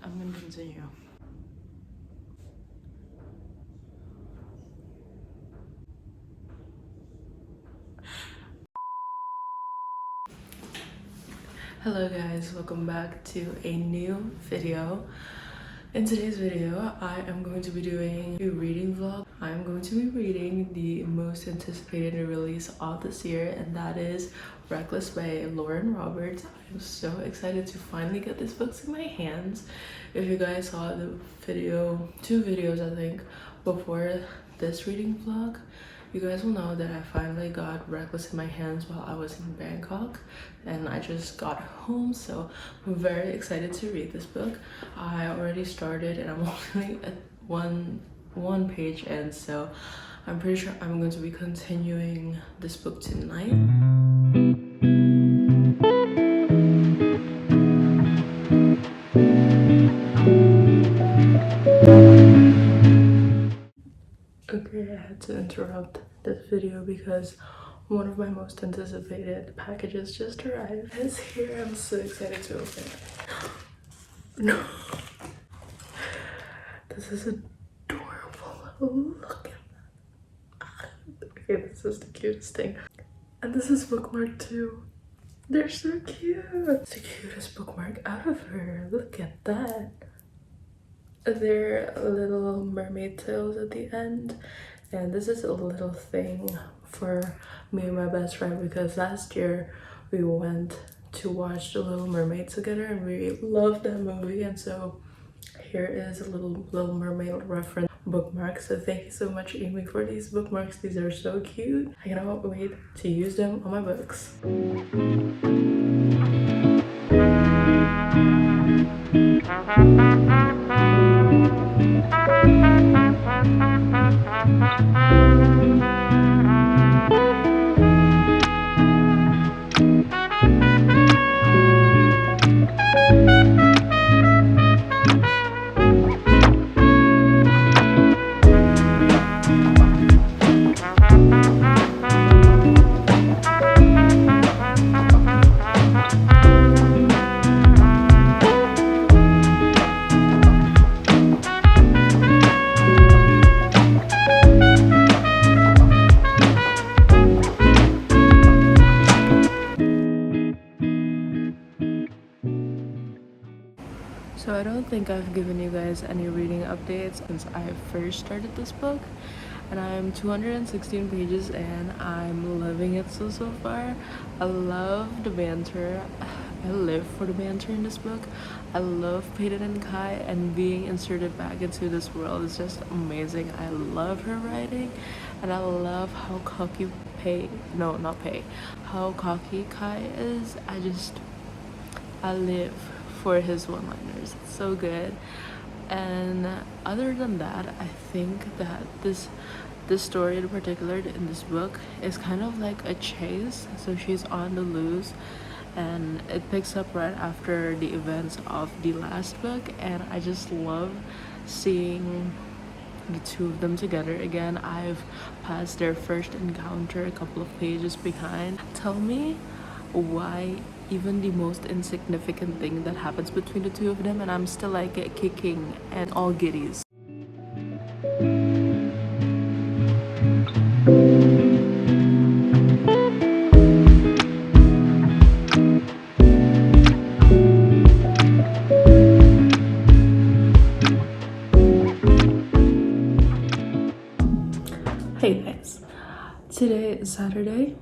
I'm gonna continue. Hello guys, welcome back to a new video. In today's video, I am going to be doing a reading vlog. I'm going to be reading the most anticipated release of this year, and that is Reckless by Lauren Roberts. I'm so excited to finally get these books in my hands. If you guys saw the video, 2 videos I think, before this reading vlog, you guys will know that I finally got Reckless in my hands while I was in Bangkok, and I just got home, so I'm very excited to read this book. I already started and I'm only at one page in, so I'm pretty sure I'm going to be continuing this book tonight. Okay, I had to interrupt this video because one of my most anticipated packages just arrived. It's here. I'm so excited to open it. No. This is adorable. Look at that. Okay, this is the cutest thing. And this is bookmark too. They're so cute. It's the cutest bookmark ever. Look at that. They're little mermaid tails at the end, and this is a little thing for me and my best friend because last year we went to watch The Little Mermaid together and we loved that movie, and so here is a Little Mermaid reference bookmark. So thank you so much, Amy, for these bookmarks. These are so cute. I cannot wait to use them on my books. So I don't think I've given you guys any reading updates since I first started this book, and I'm 216 pages and I'm loving it so far. I love the banter. I live for the banter in this book. I love Peyton and Kai, and being inserted back into this world is just amazing. I love her writing, and I love how cocky how cocky Kai is. I live for his one-liners. It's so good. And other than that, I think that this story in particular in this book is kind of like a chase. So she's on the loose, and it picks up right after the events of the last book, and I just love seeing the two of them together again. I've passed their first encounter a couple of pages behind. Tell me why even the most insignificant thing that happens between the two of them and I'm still like kicking and all giddies. Hey guys, today is Saturday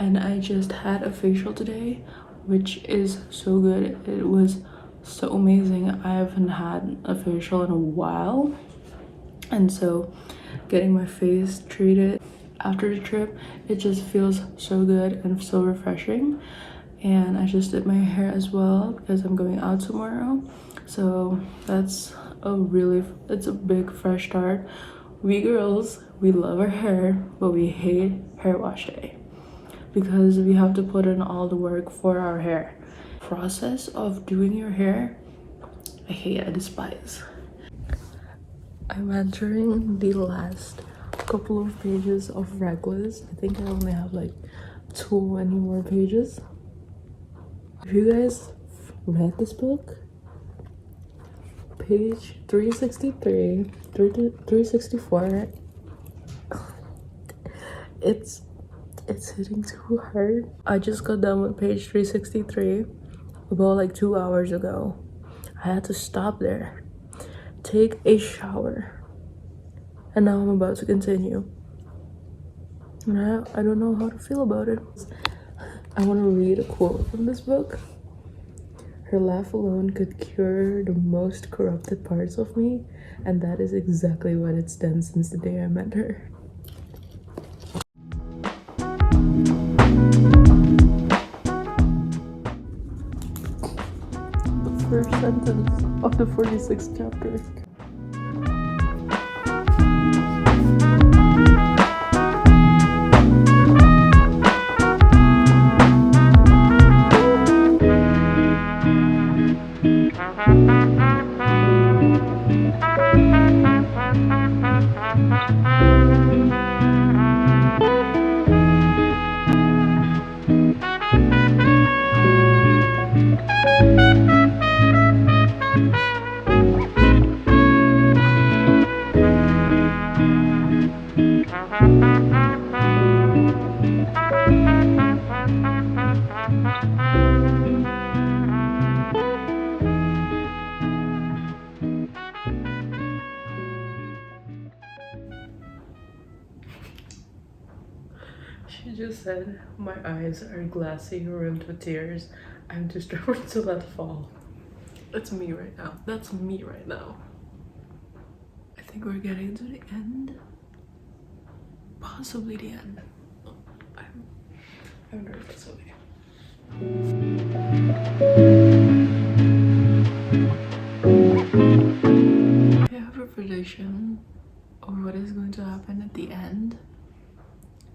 and I just had a facial today, which is so good. It was so amazing. I haven't had a facial in a while, and so getting my face treated after the trip, it just feels so good and so refreshing. And I just did my hair as well because I'm going out tomorrow, so it's a big fresh start. We girls, we love our hair, but we hate hair wash day because we have to put in all the work for our hair. Process of doing your hair, I despise. I'm entering the last couple of pages of Reckless. I think I only have like 20 more pages. If you guys read this book, page 363, 364. It's hitting too hard. I just got done with page 363 about like 2 hours ago. I had to stop there, take a shower, and now I'm about to continue. And I don't know how to feel about it. I want to read a quote from this book. Her laugh alone could cure the most corrupted parts of me, and that is exactly what it's done since the day I met her. The first sentence of the 46th chapter. She just said, my eyes are glassy, rimmed with tears. I'm too stubborn to let fall. That's me right now. That's me right now. I think we're getting to the end. Possibly the end. I'm nervous, okay. I have a prediction of what is going to happen at the end.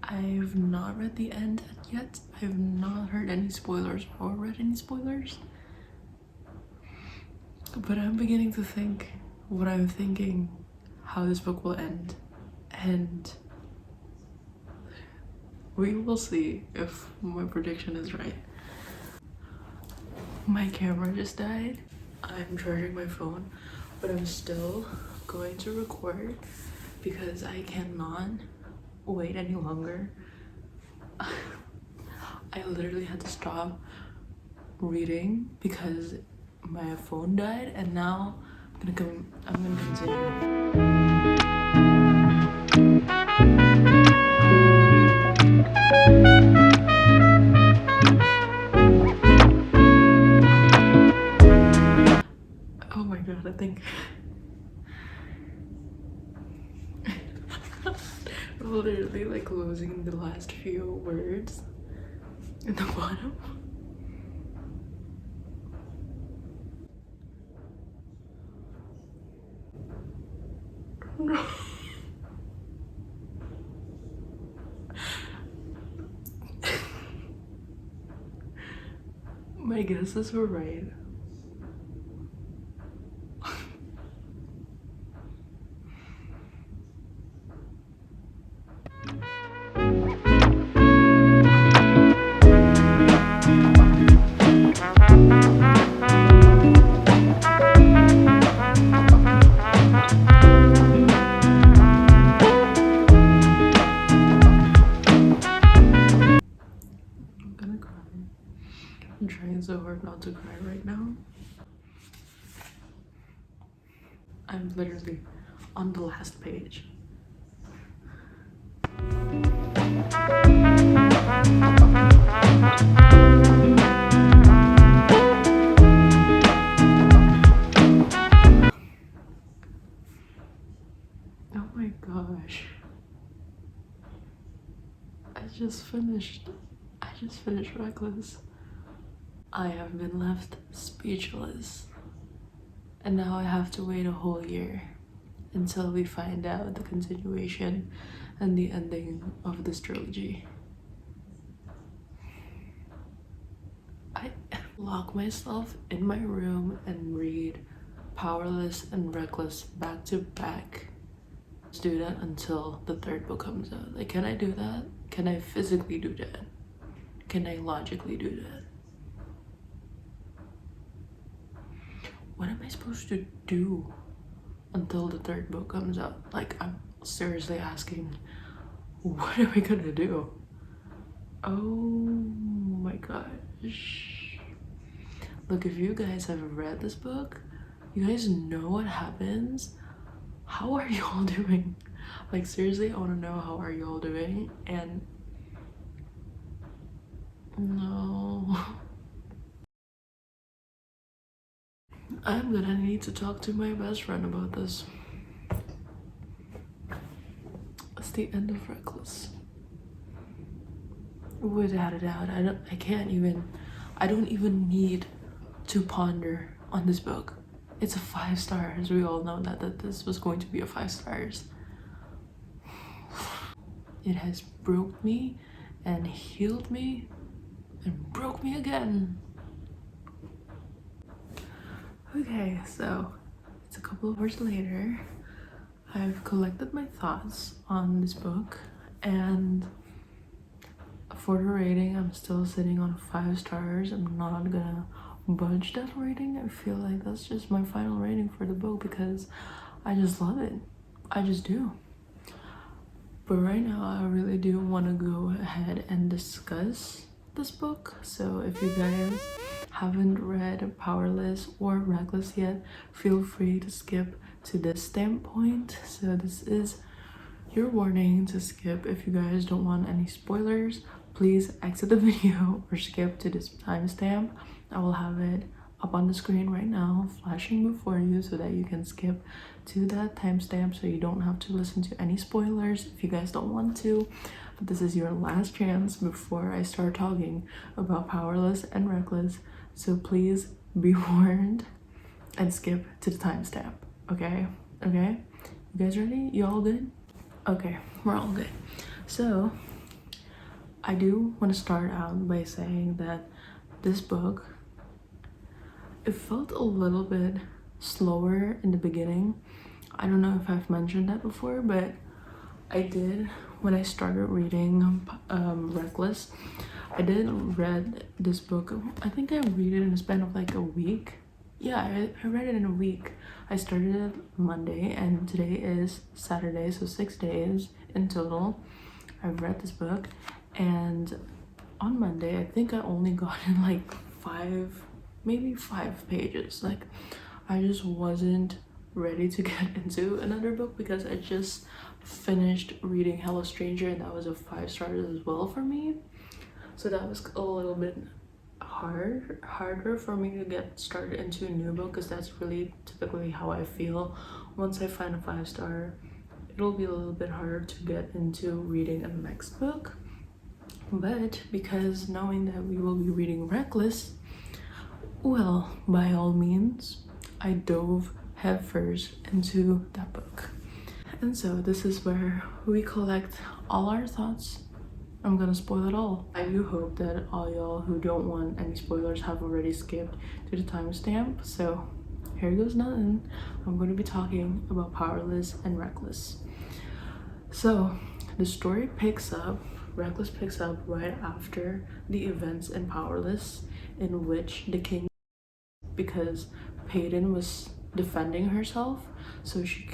I've not read the end yet. I've not heard any spoilers or read any spoilers. But I'm beginning to think what I'm thinking, how this book will end. And we will see if my prediction is right. My camera just died. I'm charging my phone, but I'm still going to record because I cannot wait any longer. I literally had to stop reading because my phone died, and now I'm gonna continue. Oh my god, I think literally like losing the last few words in the bottom. No. My guesses were right. I'm trying so hard not to cry right now. I'm literally on the last page. Oh my gosh. I just finished Reckless. I have been left speechless. And now I have to wait a whole year until we find out the continuation and the ending of this trilogy. I lock myself in my room and read Powerless and Reckless back to back. Let's do that until the third book comes out. Like, can I do that? Can I physically do that? Can I logically do that? what am I supposed to do until the third book comes out? Like, I'm seriously asking, what are we gonna do? Oh my gosh. Look, if you guys have read this book, you guys know what happens. How are you all doing? Like, seriously, I want to know, how are you all doing? And no, I'm gonna need to talk to my best friend about this. It's the end of Reckless. Without a doubt, I don't even need to ponder on this book. It's a 5 stars. We all know that this was going to be a 5 stars. It has broke me and healed me and broke me again. Okay, so it's a couple of hours later. I've collected my thoughts on this book, and for the rating, I'm still sitting on 5 stars. I'm not gonna budge that rating. I feel like that's just my final rating for the book because I just love it. I just do. But right now, I really do want to go ahead and discuss this book. So if you guys haven't read Powerless or Reckless yet, feel free to skip to this standpoint. So this is your warning to skip. If you guys don't want any spoilers, please exit the video or skip to this timestamp. I will have it up on the screen right now, flashing before you, so that you can skip to that timestamp so you don't have to listen to any spoilers if you guys don't want to. But this is your last chance before I start talking about Powerless and Reckless, so please be warned and skip to the timestamp. Okay? You guys ready? You all good? Okay, we're all good. So I do want to start out by saying that this book, it felt a little bit slower in the beginning. I don't know if I've mentioned that before, but I did when I started reading Reckless. I did read this book. I think I read it in a span of like a week. Yeah, I read it in a week. I started it Monday and today is Saturday, so 6 days in total. I've read this book, and on Monday, I think I only got in like maybe 5 pages. Like, I just wasn't ready to get into another book because I just finished reading Hello Stranger, and that was a 5 stars as well for me. So that was a little bit harder for me to get started into a new book, because that's really typically how I feel. Once I find a 5 star, it'll be a little bit harder to get into reading a next book. But because knowing that we will be reading Reckless, well, by all means, I dove headfirst into that book. And so this is where we collect all our thoughts. I'm gonna spoil it all. I do hope that all y'all who don't want any spoilers have already skipped to the timestamp. So here goes nothing. I'm going to be talking about Powerless and Reckless. So the story Reckless picks up right after the events in Powerless, in which the king, because Peyton was defending herself, so she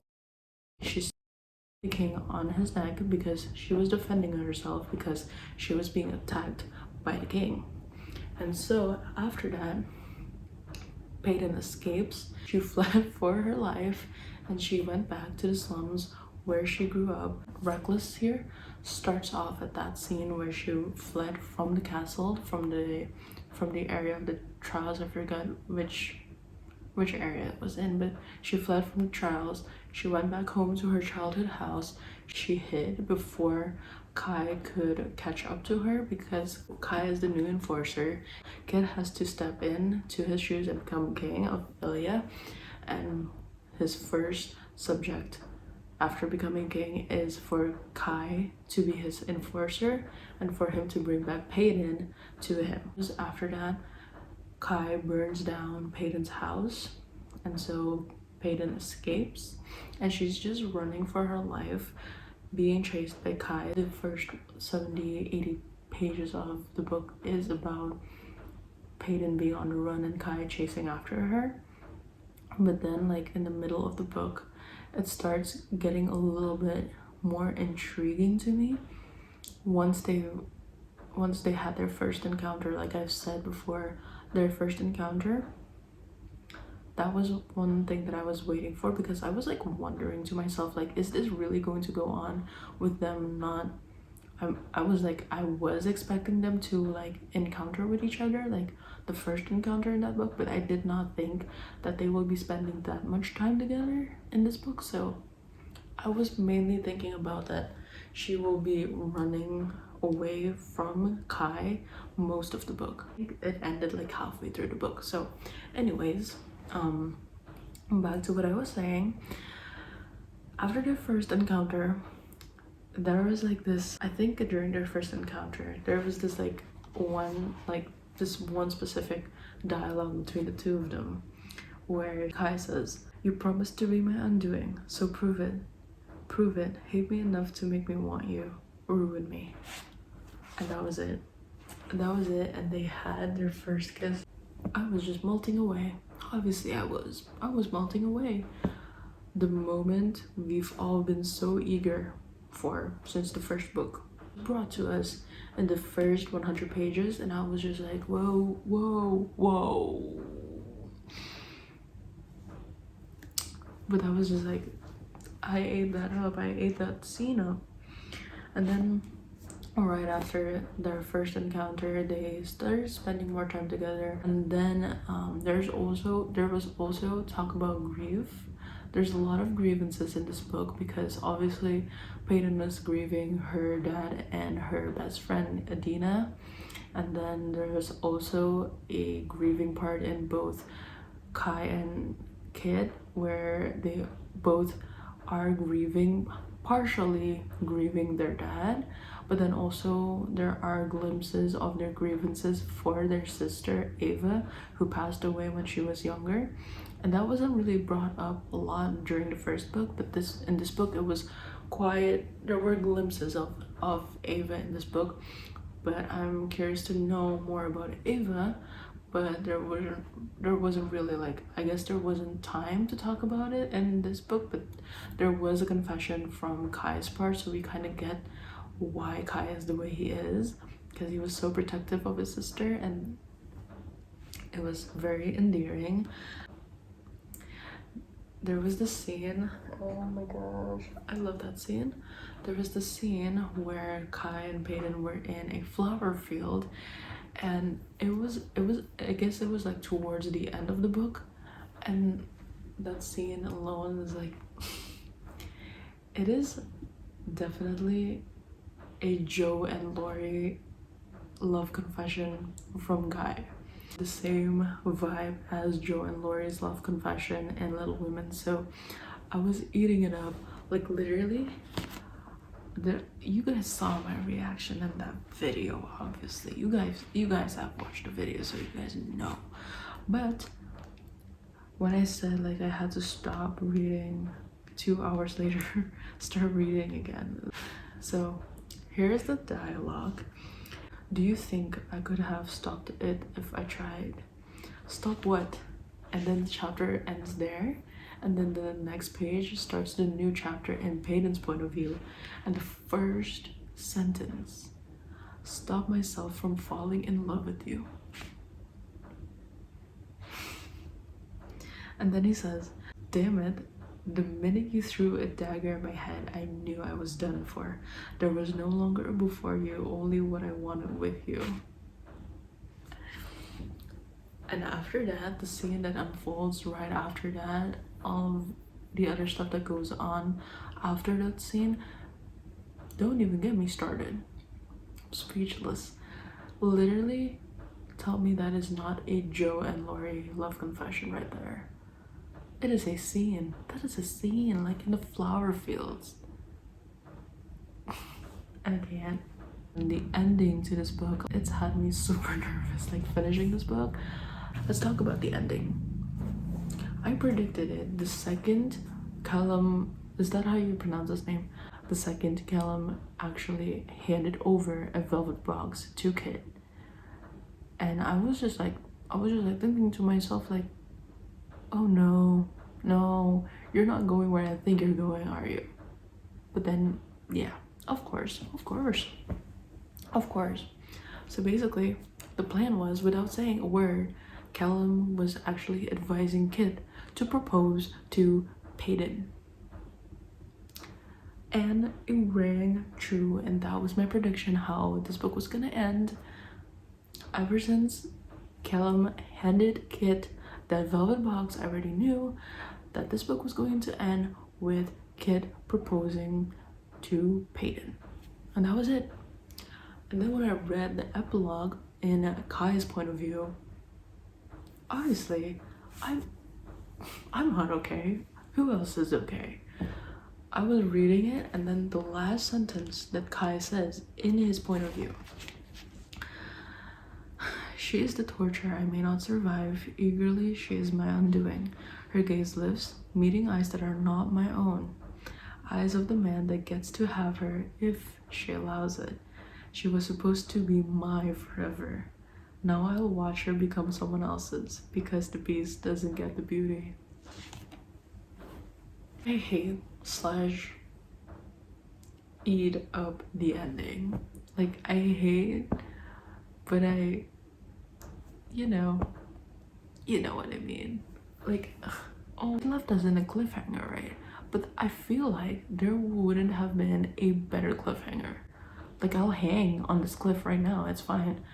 the king on his neck because she was defending herself because she was being attacked by the king. And so after that, Peyton escapes. She fled for her life and she went back to the slums where she grew up. Reckless here starts off at that scene where she fled from the castle, from the area of the trials. I forgot which area it was in, but she fled from the trials. She went back home to her childhood house. She hid before Kai could catch up to her, because Kai is the new enforcer. Kid has to step in to his shoes and become king of Ilya, and his first subject after becoming king is for Kai to be his enforcer and for him to bring back Peyton to him. After that, Kai burns down Peyton's house, and so Peyton escapes, and she's just running for her life, being chased by Kai. The first 70-80 pages of the book is about Peyton being on the run and Kai chasing after her. But then like in the middle of the book, it starts getting a little bit more intriguing to me once they had their first encounter. Like I've said before, their first encounter, that was one thing that I was waiting for, because I was like wondering to myself, like, is this really going to go on with them not I was expecting them to like encounter with each other, like the first encounter in that book, but I did not think that they will be spending that much time together in this book. So I was mainly thinking about that she will be running away from Kai most of the book. It ended like halfway through the book. So anyways, back to what I was saying. After their first encounter, there was like this, I think during their first encounter, there was this like this one specific dialogue between the two of them where Kai says, "You promised to be my undoing, so prove it. Prove it. Hate me enough to make me want you. Ruin me." And that was it. That was it. And they had their first kiss. I was just melting away. Obviously I was melting away. The moment we've all been so eager for since the first book brought to us in the first 100 pages, and I was just like, whoa, whoa, whoa. But I was just like, I ate that up. I ate that scene up. And then right after their first encounter, they started spending more time together. And then there was also talk about grief. There's a lot of grievances in this book, because obviously Peyton is grieving her dad and her best friend Adina, and then there's also a grieving part in both Kai and Kit, where they both are partially grieving their dad, but then also there are glimpses of their grievances for their sister Ava, who passed away when she was younger. And that wasn't really brought up a lot during the first book, but in this book it was quiet. There were glimpses of Ava in this book, but I'm curious to know more about Ava. But there wasn't really, like, I guess there wasn't time to talk about it in this book, but there was a confession from Kai's part, so we kind of get why Kai is the way he is, because he was so protective of his sister, and it was very endearing. There was this scene, oh my gosh, I love that scene. There was this scene where Kai and Peyton were in a flower field, and it was I guess it was like towards the end of the book, and that scene alone is like it is definitely a Joe and Lori love confession from Guy. The same vibe as Joe and Lori's love confession in Little Women. So I was eating it up, like literally. You guys saw my reaction in that video. Obviously you guys have watched the video, so you guys know. But when I said like I had to stop reading 2 hours later, start reading again. So here's the dialogue. Do you think I could have stopped it if I tried? Stop what? And then the chapter ends there, and then the next page starts the new chapter in Peyton's point of view, and the first sentence: stop myself from falling in love with you. And then he says, damn it, the minute you threw a dagger in my head, I knew I was done for. There was no longer a before you, only what I wanted with you. And after that, the scene that unfolds right after that, all the other stuff that goes on after that scene, don't even get me started. I'm speechless. Literally, tell me that is not a Joe and Lori love confession right there. It is a scene. That is a scene, like in the flower fields. I can't. And the ending to this book, it's had me super nervous, like finishing this book. Let's talk about the ending. I predicted it. The second Callum, is that how you pronounce his name? The second Callum actually handed over a velvet box to Kit. And I was just like thinking to myself, like, oh no, no, you're not going where I think you're going, are you? But then, yeah, of course, of course, of course. So basically, the plan was, without saying a word, Callum was actually advising Kit to propose to Peyton. And it rang true, and that was my prediction how this book was gonna end. Ever since Callum handed Kit that velvet box, I already knew that this book was going to end with Kit proposing to Peyton. And that was it. And then when I read the epilogue in Kai's point of view, honestly, I'm not okay. Who else is okay? I was reading it, and then the last sentence that Kai says in his point of view: she is the torture I may not survive. Eagerly she is my undoing. Her gaze lifts, meeting eyes that are not my own. Eyes of the man that gets to have her if she allows it. She was supposed to be my forever. Now I'll watch her become someone else's because the beast doesn't get the beauty. I hate slash eat up the ending. Like, I hate, but you know what I mean. Like, oh, left us in a cliffhanger, right? But I feel like there wouldn't have been a better cliffhanger. Like, I'll hang on this cliff right now, it's fine.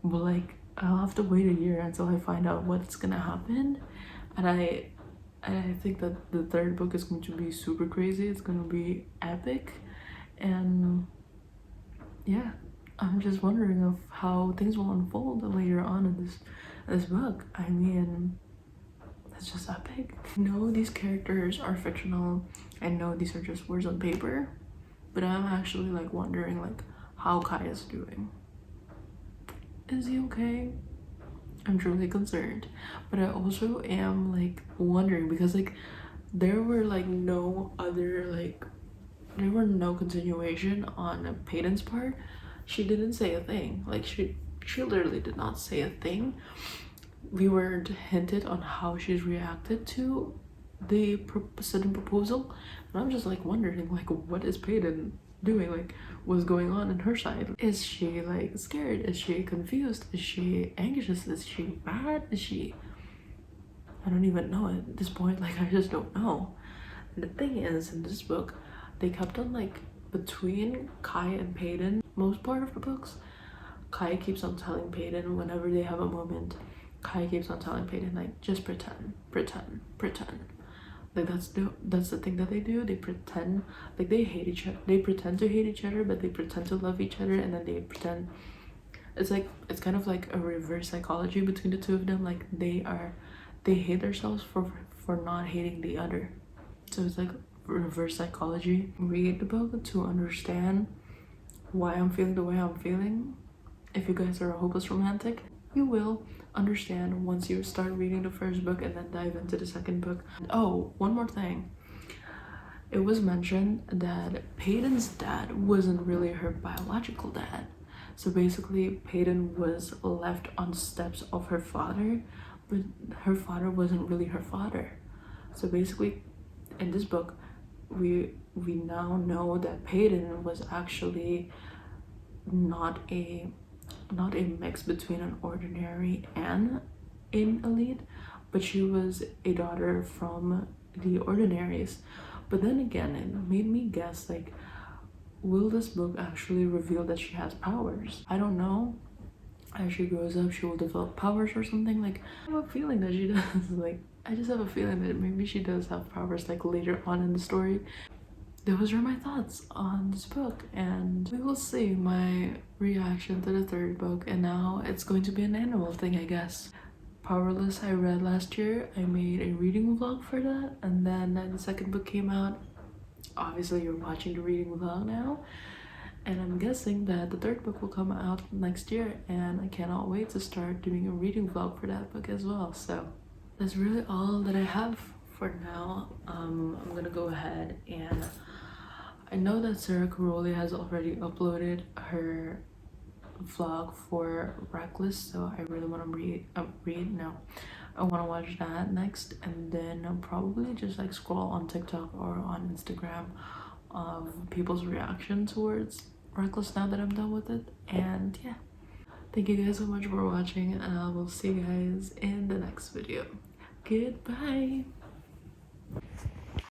But like, I'll have to wait a year until I find out what's gonna happen. And I think that the third book is going to be super crazy. It's gonna be epic. And yeah, I'm just wondering of how things will unfold later on in this book. I mean, it's just epic. I know these characters are fictional. I know these are just words on paper, but I'm actually like wondering like how Kai is doing. Is he okay? I'm truly concerned, but I also am like wondering because like there were no continuation on Peyton's part. She didn't say a thing. Like she literally did not say a thing. We weren't hinted on how she's reacted to the sudden proposal, and I'm just like wondering like what is Peyton doing? Like, what's going on in her side? Is she like scared? Is she confused? Is she anxious? Is she mad? Is she, I don't even know at this point. Like, I just don't know. And the thing is, in this book, they kept on like between Kai and Peyton most part of the books. Kai keeps on telling Peyton whenever they have a moment. Kai keeps on telling Peyton like, just pretend. Like that's the thing that they do. They pretend like they hate each other. They pretend to hate each other, but they pretend to love each other, and then they pretend. It's kind of like a reverse psychology between the two of them. Like they hate themselves for not hating the other. So it's like reverse psychology. Read the book to understand why I'm feeling the way I'm feeling. If you guys are a hopeless romantic, you will understand once you start reading the first book and then dive into the second book. Oh, one more thing. It was mentioned that Peyton's dad wasn't really her biological dad. So basically, Peyton was left on steps of her father, but her father wasn't really her father. So basically, in this book, we now know that Peyton was actually not a mix between an ordinary and an elite, but she was a daughter from the ordinaries. But then again, it made me guess like, will this book actually reveal that she has powers? I don't know. As she grows up, she will develop powers or something. Like, I have a feeling that she does. Like, I just have a feeling that maybe she does have powers like later on in the story. Those are my thoughts on this book, and we will see my reaction to the third book. And now it's going to be an annual thing, I guess. Powerless, I read last year. I made a reading vlog for that, and then the second book came out. Obviously, you're watching the reading vlog now, and I'm guessing that the third book will come out next year, and I cannot wait to start doing a reading vlog for that book as well. So that's really all that I have for now. I'm gonna go ahead and I know that Sarah Caroli has already uploaded her vlog for Reckless, so I really want to I want to watch that next, and then I'll probably just like scroll on TikTok or on Instagram of people's reaction towards Reckless now that I'm done with it. And yeah, thank you guys so much for watching, and I will see you guys in the next video. Goodbye.